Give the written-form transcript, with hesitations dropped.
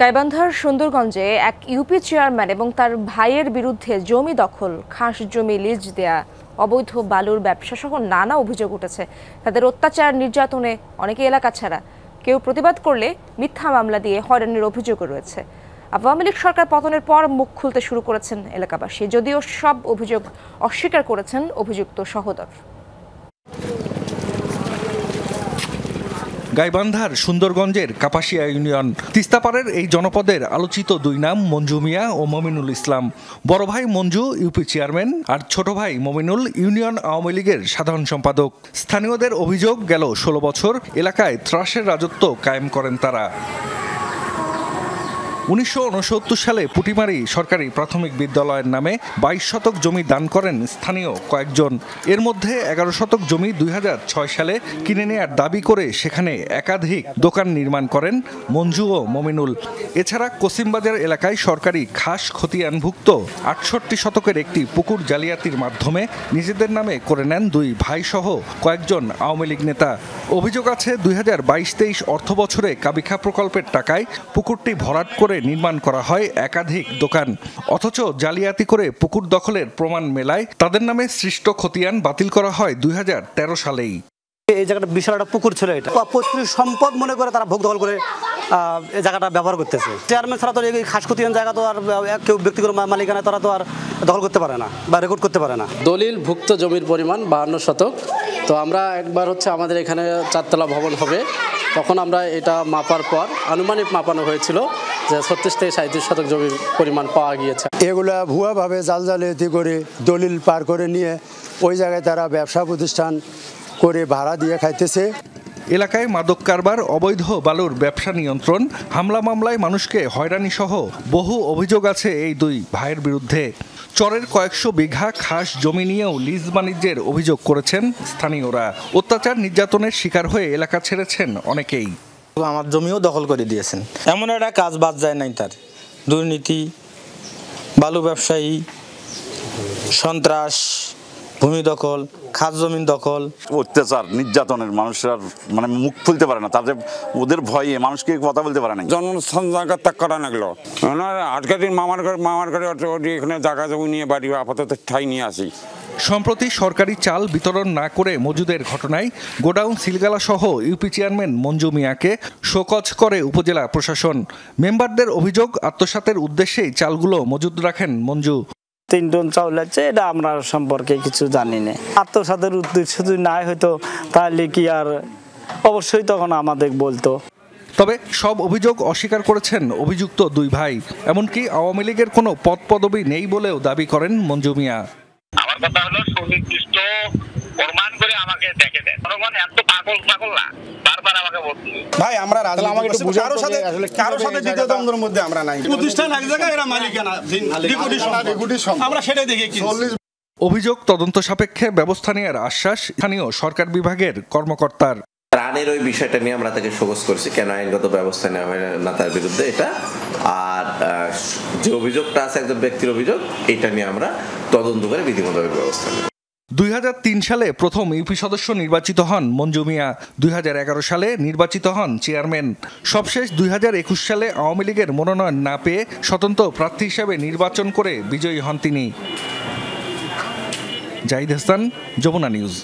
গাইবান্ধার সুন্দরগঞ্জে এক UP chairman এবং তার ভাইয়ের বিরুদ্ধে জমি দখল, খাস জমি লিজ দেয়া, অবৈধ বালুর ব্যবসা সহ নানা অভিযোগ উঠেছে। তাদের অত্যাচার, নির্যাতনে অনেকে এলাকা ছাড়া, কেউ প্রতিবাদ করলে মিথ্যা মামলা দিয়ে হয়রানির অভিযোগও রয়েছে। আওয়ামী লীগ সরকার পতনের পর মুখ খুলতে শুরু করেছেন এলাকাবাসী, যদিও সব অভিযোগ অস্বীকার করেছেন অভিযুক্ত সহোদর। গাইবান্ধার সুন্দরগঞ্জের কাপাসিয়া ইউনিয়ন তিস্তাপাড়ের এই জনপদের আলোচিত দুই নাম মঞ্জু মিয়া ও মমিনুল ইসলাম। বড় ভাই মঞ্জু ইউপি চেয়ারম্যান আর ছোট ভাই মমিনুল ইউনিয়ন আওয়ামী লীগের সাধারণ সম্পাদক। স্থানীয়দের অভিযোগ, গেল 16 বছর এলাকায় ত্রাসের রাজত্ব কায়েম করেন তারা। 1969 সালে পুটিমারি সরকারি প্রাথমিক বিদ্যালয়ের নামে 22 শতক জমি দান করেন স্থানীয় কয়েকজন। এর মধ্যে 11 শতক জমি 2006 সালে কিনে নেয়ার দাবি করে সেখানে একাধিক দোকান নির্মাণ করেন মঞ্জু ও মমিনুল। এছাড়া কসিমবাজার এলাকায় সরকারি খাস খতিয়ানভুক্ত 68 শতকের একটি পুকুর জালিয়াতির মাধ্যমে নিজেদের নামে করে নেন দুই ভাইসহ কয়েকজন আওয়ামী লীগ নেতা। অভিযোগ আছে 2022-23 অর্থ বছরে কাবিখা প্রকল্পের টাকায় পুকুরটি ভরাট করে নির্মাণ করা হয় একাধিক দোকান, অথচ জালিয়াতি করে পুকুর দখলের প্রমাণ মেলায় তাদের নামে সৃষ্ট খতিয়ান বাতিল করা হয় 2013 সালেই। এই জায়গাটা বিশাল একটা পুকুর ছিল, এটা পৈতৃক সম্পদ মনে করে তারা ভোগ দখল করে এই জায়গাটা ব্যবহার করতেছে। চেয়ারম্যান ছাড়া তো এই খাস খতিয়ান জায়গা তো আর কেউ ব্যক্তিগত মালিকানা তারা তো আর দখল করতে পারে না বা রেকর্ড করতে পারে না। দলিল ভুক্ত জমির পরিমাণ 52 শতক। তো আমরা একবার আমাদের এখানে 4তলা ভবন হবে, তখন আমরা এটা মাপার পর আনুমানিক মাপানো হয়েছিল যে 36 থেকে 37 শতক জমির পরিমাণ পাওয়া গিয়েছে। এগুলা ভুয়াভাবে জালজালিয়াতি করে দলিল পার করে নিয়ে ওই জায়গায় তারা ব্যবসা প্রতিষ্ঠান করে ভাড়া দিয়ে খাইতেছে। এলাকায় মাদক কারবার, অবৈধ বালুর ব্যবসা নিয়ন্ত্রণ, হামলা মামলায় মানুষকে হয়রানি সহ বহু অভিযোগ আছে এই দুই ভাইয়ের বিরুদ্ধে। চরের কয়েকশো বিঘা খাস জমি নিয়েও লিজ বাণিজ্যের অভিযোগ করেছেন স্থানীয়রা। অত্যাচার, নির্যাতনের শিকার হয়ে এলাকা ছেড়েছেন অনেকেই। আমার জমিও দখল করে দিয়েছেন, এমন একটা কাজ বাদ যায় নাই তার। দুর্নীতি, বালু ব্যবসায়ী, সন্ত্রাস, ভূমি দখল, খাস জমিন দখল, অত্যাচার, নির্যাতনের মানুষরা মানে মুখ খুলতে পারে না, তাদের ওদের ভয়ে মানুষকে কথা বলতে পারে না। জন্মস্থান জায়গা ত্যাগ করা লাগলো, আজকের দিন মামার ঘরে এখানে জায়গা জমি নিয়ে বাড়ি আপাতত ঠাই নিয়ে আসি। সম্প্রতি সরকারি চাল বিতরণ না করে মজুদের ঘটনায় গোডাউন সিলগালা সহ ইউপি চেয়ারম্যান মঞ্জু মিয়াকে শোকজ করে উপজেলা প্রশাসন। মেম্বারদের অভিযোগ, আত্মসাতের উদ্দেশ্যেই চালগুলো মজুদ রাখেন মঞ্জু। 3 টন চাউল আছে, এটা আমরা সম্পর্কে কিছু জানি না। আত্মসাতের উদ্দেশ্য যদি নাই হয়তো তাহলে কি আর অবশ্যই তখন আমাদের বলতো। তবে সব অভিযোগ অস্বীকার করেছেন অভিযুক্ত দুই ভাই। এমনকি আওয়ামী লীগের কোনো পদ পদবি নেই বলেও দাবি করেন মঞ্জু মিয়া। আমার কথা হলো সুনির্দিষ্ট প্রমাণ করে আমাকে দেখে দেন। জনগণ এত পাগল না, বারবার আমাকে বলতে ভাই আমরা রাজনীতি করছি, কারো সাথে দ্বিতীয় দ্বন্দ্বের মধ্যে আমরা নাই। প্রতিষ্ঠান এক জায়গায়, এরা মালিকানা আমরা সেটাই দেখি। অভিযোগ তদন্ত সাপেক্ষে ব্যবস্থা নেওয়ার আশ্বাস স্থানীয় সরকার বিভাগের কর্মকর্তার। ত্রাণের ওই বিষয়টা নিয়ে আমরা তাকে শোকজ করছি, কেন আইনগত ব্যবস্থা নেওয়া হয় না তার বিরুদ্ধে এটা। আর যে অভিযোগটা আছে একজন ব্যক্তির অভিযোগ, এটা নিয়ে আমরা তদন্ত করে বিধিগত ব্যবস্থা নেব। 2003 সালে প্রথম ইউপি সদস্য নির্বাচিত হন মঞ্জু মিয়া। 2011 সালে নির্বাচিত হন চেয়ারম্যান। সবশেষ 2021 সালে আওয়ামী লীগের মনোনয়ন না পেয়ে স্বতন্ত্র প্রার্থী হিসেবে নির্বাচন করে বিজয়ী হন তিনি। জাহিদ হাসান, যমুনা নিউজ।